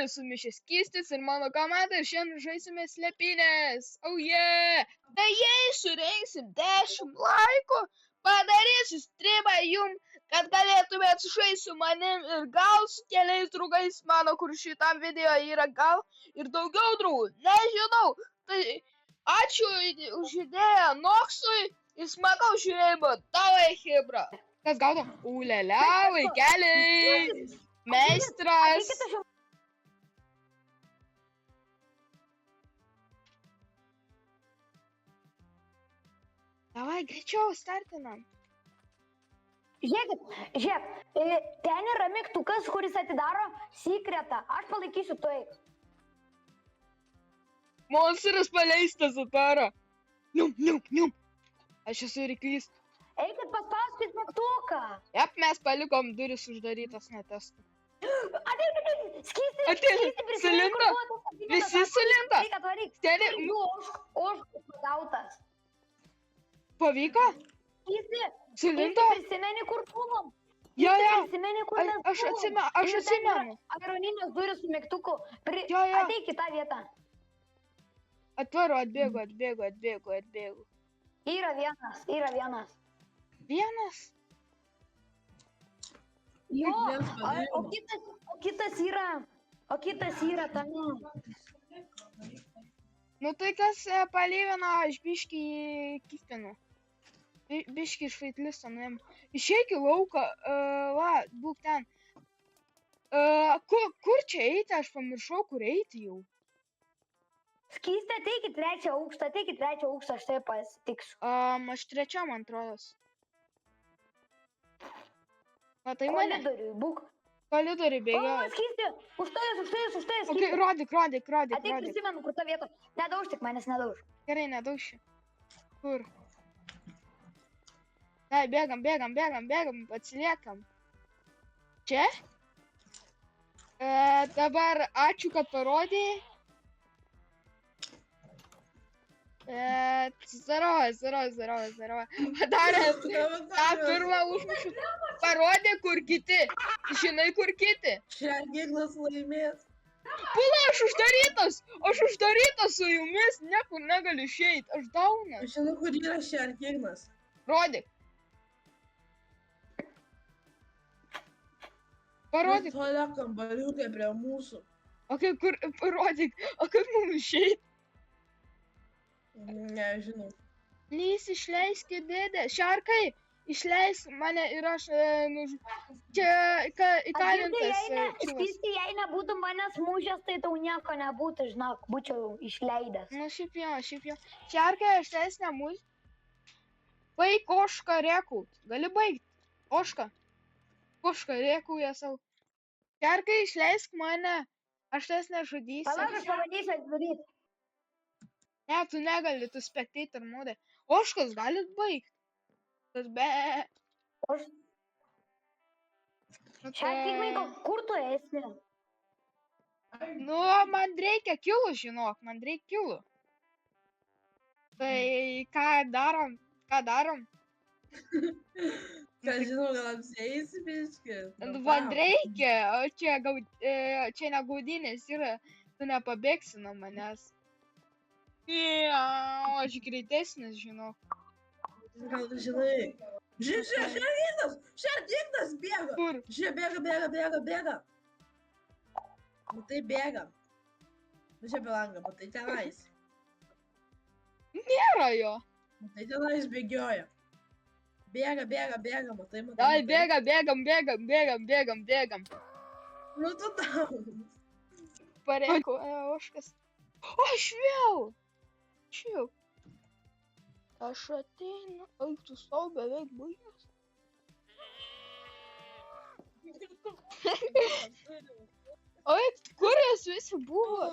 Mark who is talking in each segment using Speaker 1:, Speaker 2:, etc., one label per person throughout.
Speaker 1: sumišęs skystis ir mano komanda ir šiandien žaisime slėpynės. Oh yeah! Tai jei surinksim 10 laikų, padarysiu streamą jum, kad galėtumėt žaisti su manim ir gal su keliais draugais mano, kur šitam video yra gal ir daugiau draugų. Nežinau. Tai ačiū už idėją Noksui ir smagaus žiūrėjimo. Davai, Hebra. Kas gaudo? Ulialia, vaikeliai. Meistras. Davai, greičiau startinam.
Speaker 2: Žiūrėk, ten yra mygtukas, kuris atidaro sekretą. Aš palaikysiu tu eik.
Speaker 1: Monstras paleistas ataro. Nium. Aš esu ryklys.
Speaker 2: Eikit paspauskit mygtuką.
Speaker 1: Jep, mes palikom duris uždarytas netestų.
Speaker 2: Ateikit, skysti.
Speaker 1: Ateikit, sulinda. Visi sulinda.
Speaker 2: Reikia tvaryk.
Speaker 1: Steli.
Speaker 2: Ožkų pagautas.
Speaker 1: Pavyko?
Speaker 2: Skysti.
Speaker 1: Sulinda.
Speaker 2: Prisimeni, kur buvom.
Speaker 1: Jo.
Speaker 2: Prisimeni, kur mes buvom.
Speaker 1: Aš atsimenu.
Speaker 2: Aeroninės duris su mygtuku.
Speaker 1: Jo.
Speaker 2: Ateik į tą vietą.
Speaker 1: Atvaru, atbėgu.
Speaker 2: Yra vienas.
Speaker 1: Vienas?
Speaker 2: Jo, o kitas yra tame.
Speaker 1: Nu tai kas palyvina, aš biškį kiftinu. Biškį švaitlisą nuėm. Išeik į lauką, va, būk ten. Kur čia eiti, aš pamiršau, kur eiti jau.
Speaker 2: Skystė, ateikit trečią aukštą, aš tai pasitiksiu.
Speaker 1: Aš trečiam, man atrodos. Matai mane?
Speaker 2: Koridoriui, būk.
Speaker 1: Koridoriui bėgioja.
Speaker 2: O, Skystė, užtais,
Speaker 1: Ok, rodyk.
Speaker 2: Ateik, prisimenu, kur ta vieta. Nedauž tik manęs, nedauž.
Speaker 1: Gerai, nedauši. Kur? Tai, bėgam, atsiliekam. Čia? Dabar ačiū, kad parodėjai. Здорово. Padarė tą pirmą užmušų. Parodė, kur kiti. Žinai, kur kiti.
Speaker 3: Šergėglas laimės.
Speaker 1: Pula, aš uždarytas su jumis. Niekur negaliu išeiti. Aš daunas.
Speaker 3: Aš žinau, kur yra šergėglas.
Speaker 1: Rodyk. Parodyk.
Speaker 3: Tolia kambariukė prie mūsų.
Speaker 1: O kaip kur, parodyk. O kaip mums išeiti?
Speaker 3: Nežinau.
Speaker 1: Lys, išleiskit dėdę. Šarkai, išleisk mane ir aš čia įkalintas.
Speaker 2: Skystė, jei nebūtų manęs mužęs, tai tau nieko nebūtų, žinok, būčiau išleidęs.
Speaker 1: Nu, šiaip jau. Šarkai, aš teis nemus. Baig ošką rėkaut. Gali baigt. Ošką rėkauja savo. Šarkai, išleisk mane. Aš teis nežudysiu.
Speaker 2: Palauk, aš pavadysiu atidaryti.
Speaker 1: Ne, tu negali, tu spectator modė. Oškas galit baigt. Tas be...
Speaker 2: Šarkai, kur tu esi?
Speaker 1: Nu, man reikia kilų, žinok, Tai ką darom?
Speaker 3: Ką žinau, gal apsieisi biškį?
Speaker 1: Man reikia, o čia ne gaudynės yra, tu nepabėgsi nuo manęs. Aš greitesnis, žinok.
Speaker 3: Gal tu žinai? Šergėglas bėga!
Speaker 1: Kur?
Speaker 3: Žiūrėk, bėga! Matai bėga. Žiūrėk per langą, matai tenais.
Speaker 1: Nėra jo.
Speaker 3: Matai tenais bėgioja. Bėga, matai.
Speaker 1: Ai, bėgam.
Speaker 3: Nu tu tau.
Speaker 1: Pareiko, oškas. O, aš vėl. Aš ateinu. Ai, tu savo beveik baigęs. Oi, kur jūs visi buvo?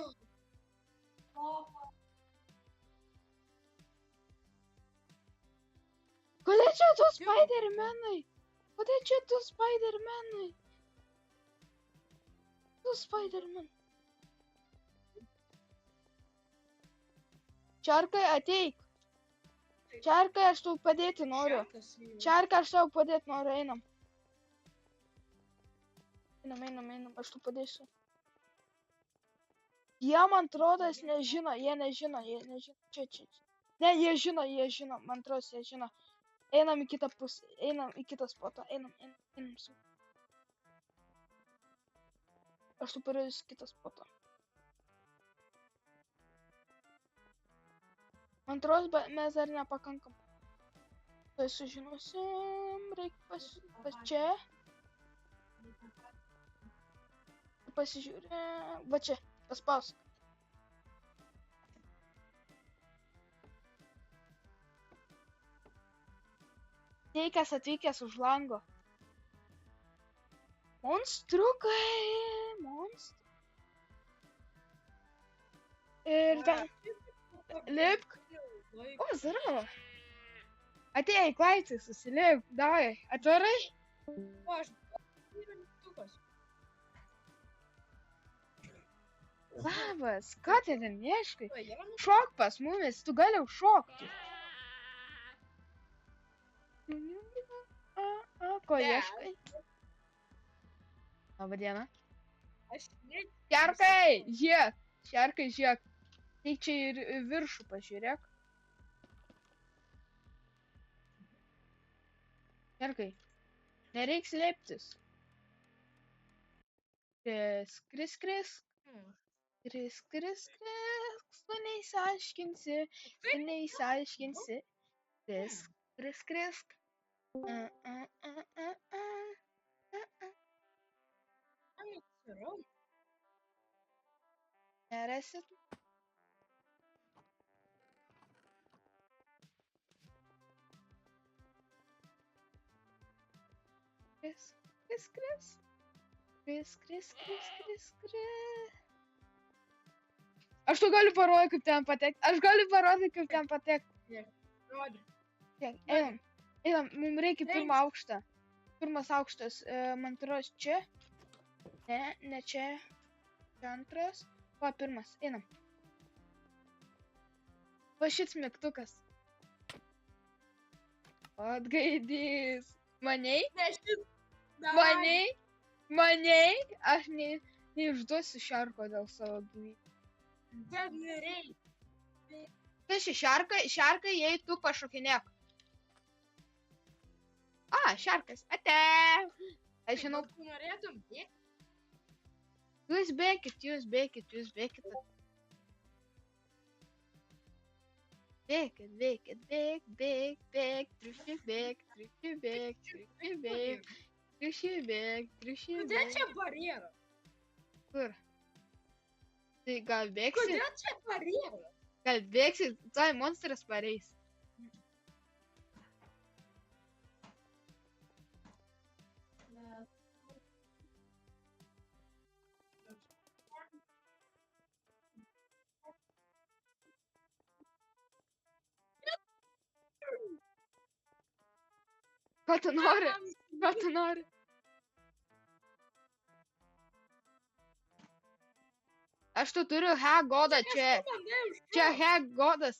Speaker 1: Kodėl čia tu Spidermanai? Tu Spiderman. Čarkai, ateik. Čarkai, aš tau padėti noriu. Einam. Einam, aš tau padėsiu. Jie, man atrodo, nežino, jie nežino. Čia. Ne, jie žino, man atrodo, jie žino. Einam į kitą pusę, einam į kitą spotą, einam su. Aš superiu į kitą spotą. Man atrodo, mes dar nepakankam. Tai sužinosim, reikia pas čia. Pasižiūrė, va čia, paspaus. Teikas atvykęs už lango. Monstrukai, Ir ten, lipk. O, zdорово. Atėjai, Klaitis, susilipk, davai, atvarai.
Speaker 3: O, aš yra mygtukas.
Speaker 1: Labas, ką tai ten ieškai?
Speaker 3: O, yra
Speaker 1: Šok pas mumis, tu gali užšokti. Ko ieškai? Labą dieną.
Speaker 3: aš net.
Speaker 1: Šarkai, žiūrėk. Šarkai, žiūrėk. Tai čia ir viršų pažiūrėk. Šarkai, nereiks slėptis. Krisk. Tu neįsiaiškinsi. Krisk. Nerasit. Kris. Aš tu galiu parodyti, kaip ten patekti.
Speaker 3: Rodė.
Speaker 1: Einam, mums reikia pirmą aukštą. Pirmas aukštas, man atrodo, čia. Ne čia. Čia antras. Va, pirmas, einam. Va šits mygtukas. Atgaidys. Maniai? Maniai? Aš neišduosiu šarko dėl savo gyvybės.
Speaker 3: Bet nereikia.
Speaker 1: Tai šarkai, jei tu pašokinėk. Šarkas, ate. Aš žinau.
Speaker 3: Tu norėtum bėgti?
Speaker 1: Jūs bėkit. Bėk. Triušiai
Speaker 3: Kodėl
Speaker 1: bėk.
Speaker 3: čia barjeras?
Speaker 1: Kur? Tai gal bėgsi?
Speaker 3: Kodėl čia barjeras?
Speaker 1: Gal bėgsi, tai monstras pareis. Ko tu nori? Aš tu turiu godą čia. Čia godas.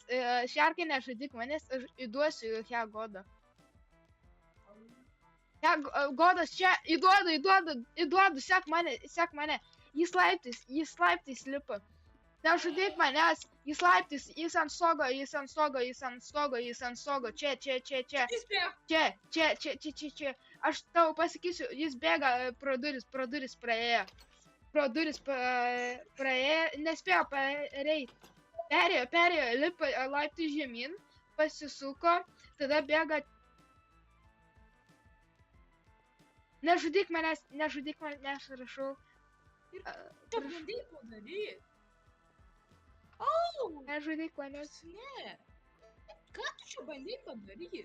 Speaker 1: Šarkai nežudyk manęs, aš įduosiu godą. Godas čia, įduodu, sek mane. Jis laiptais lipa. Nežudyk manęs, jis laiptais, jis ant stogo. Čia. Aš tau pasakysiu, jis bėga pro duris praėjo. Nespėjo pareiti. Perėjo, lipa laiptais žemyn, pasisuko, tada bėga. Nežudyk manęs, rašau.
Speaker 3: Tu bandai padaryti.
Speaker 1: Nežudyk manęs.
Speaker 3: Ne. Ką tu čia bandai padaryti?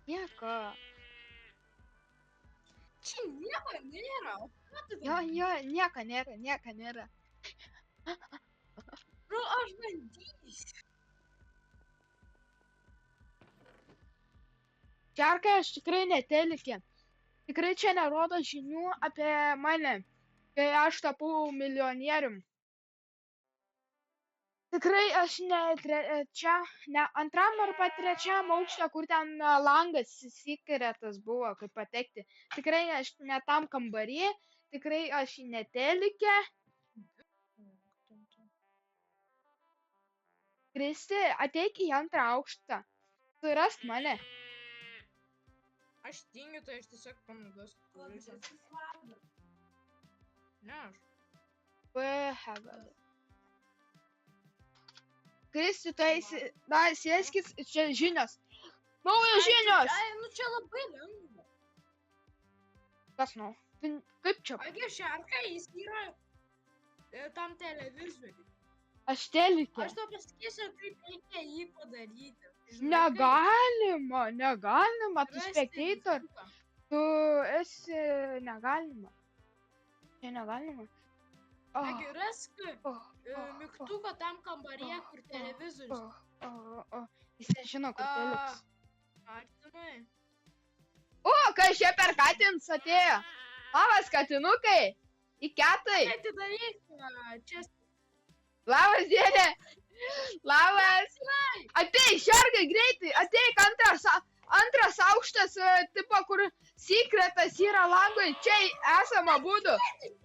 Speaker 1: Nieko.
Speaker 3: Čia nieko nėra. Ką tu
Speaker 1: Jo, nieko nėra.
Speaker 3: Aš bandysiu.
Speaker 1: Šarkai, aš tikrai netelkė. Tikrai čia nerodo žinių apie mane, kai aš tapau milijonierium. Tikrai aš ne antram arba trečiam aukšte, kur ten langas sekretas buvo, kaip patekti. Tikrai aš ne tam kambarį, tikrai aš netelkė. Kristi, ateik į antrą aukštą. Surask mane.
Speaker 3: Aš tingiu, tai aš tiesiog panaudosiu. Ne aš.
Speaker 1: Pahagada. Kristi, tu eisi, na, sėskis, čia žinios. Naujos žinios.
Speaker 3: Ai, nu čia labai lengva.
Speaker 1: Kas, nu? Kaip čia?
Speaker 3: Agi šarka, jis yra tam televizoriui.
Speaker 1: Aš telikė.
Speaker 3: Aš to pasakysiu, kaip reikia jį padaryti. Žinai,
Speaker 1: Negalima, tu
Speaker 3: rasti
Speaker 1: spectator.
Speaker 3: mygtuką.
Speaker 1: Tu esi negalima. Čia negalima.
Speaker 3: Agi rask mygtuką tam kambaryje, kur televizorius.
Speaker 1: Jis nežino, kur teliks.
Speaker 3: Artimai.
Speaker 1: O, kas čia per katins atėjo? Labas, katinukai. Į ketai.
Speaker 3: Atidaryk čia.
Speaker 1: Labas, dėdė. Labas. Ateik, šarkai, greitai. Ateik, antras aukštas, tipo, kur sekretas yra langui. Čia esama būdų.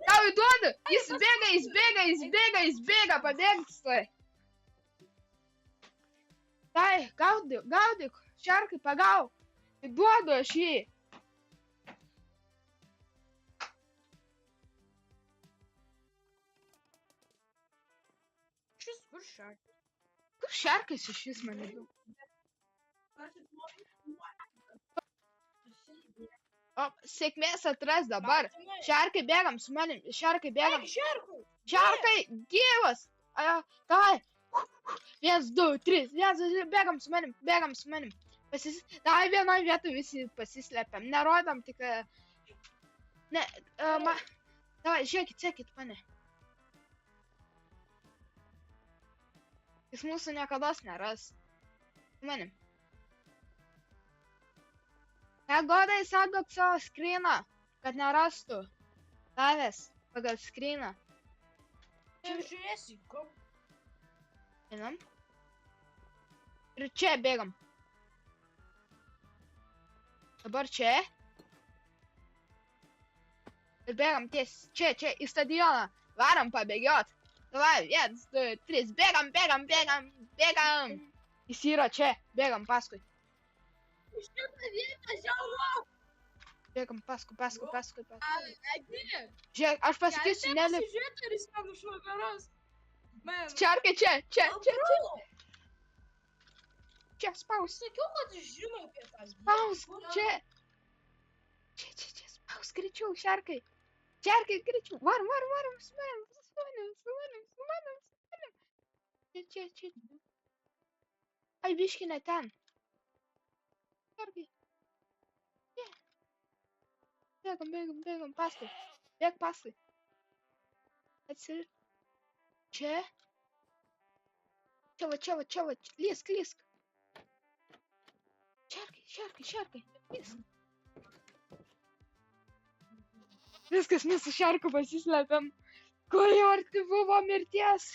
Speaker 1: Tau įduodu. Jis bėga, pabėgs. Tai, gaudyk. Šarkai, pagauk. Įduodu aš jį.
Speaker 3: Šis kur šarka?
Speaker 1: Kur šarkas iš vis mane daug? O, sėkmės atras dabar. Šarkai, bėgam su manim. Šarkai, bėgam.
Speaker 3: Šarku.
Speaker 1: Šarkai, gyvas. Davai. 1, 2, 3. Bėgam su manim. Davai vienoj vietoj visi pasislepiam. Nerodam tik... Davai, žiūrėkit, sekit mane. Jis mūsų niekados neras. Su manim. Godai, saugok savo skryną, kad nerastų. Tavęs pagal skryną.
Speaker 3: Žiūrėsi, kom.
Speaker 1: Einam. Ir čia bėgam. Dabar čia. Ir bėgam ties. Čia, į stadioną. Varam pabėgiot. Davai, 1, 2, 3. Bėgam. Jis yra čia. Bėgam paskui.
Speaker 3: Šitą vietą žiauru.
Speaker 1: Bėgam paskui.
Speaker 3: Agi.
Speaker 1: Žiūrėk, aš pasakysiu, nelip.
Speaker 3: Pasižiūrėti, ar jis man už nugaros.
Speaker 1: Čarkai, čia. Čia, spaus.
Speaker 3: Sakiau, kad žinau apie tas.
Speaker 1: Spaus, čia. Čia, spaus, greičiau, šarkai. Šarkai, greičiau. Varom, su manim. Čia. Ai, biški ne ten. Šarkai. Bėgam, paskui. Bėg paskui. Čia. Čia, lysk. Šarkai, lysk. Viskas, mes su šarku pasislepiam. Kur jau arti buvo mirties.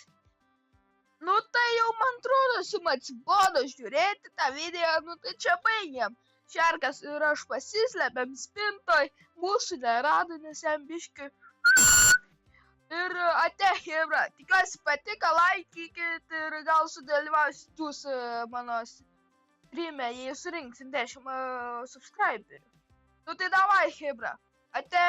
Speaker 1: Nu tai jau man atrodo, atsibodo žiūrėti tą video, nu tai čia baigiam. Šarkas ir aš pasislepiam spintoj, mūsų nerado, nes jam biški. Ir ate, hebra, tikiuosi patiko, laikykit ir gal sudalyvausit jūs mano streame, jei surinksim 10 subscriberių. Nu tai davai, hebra, ate.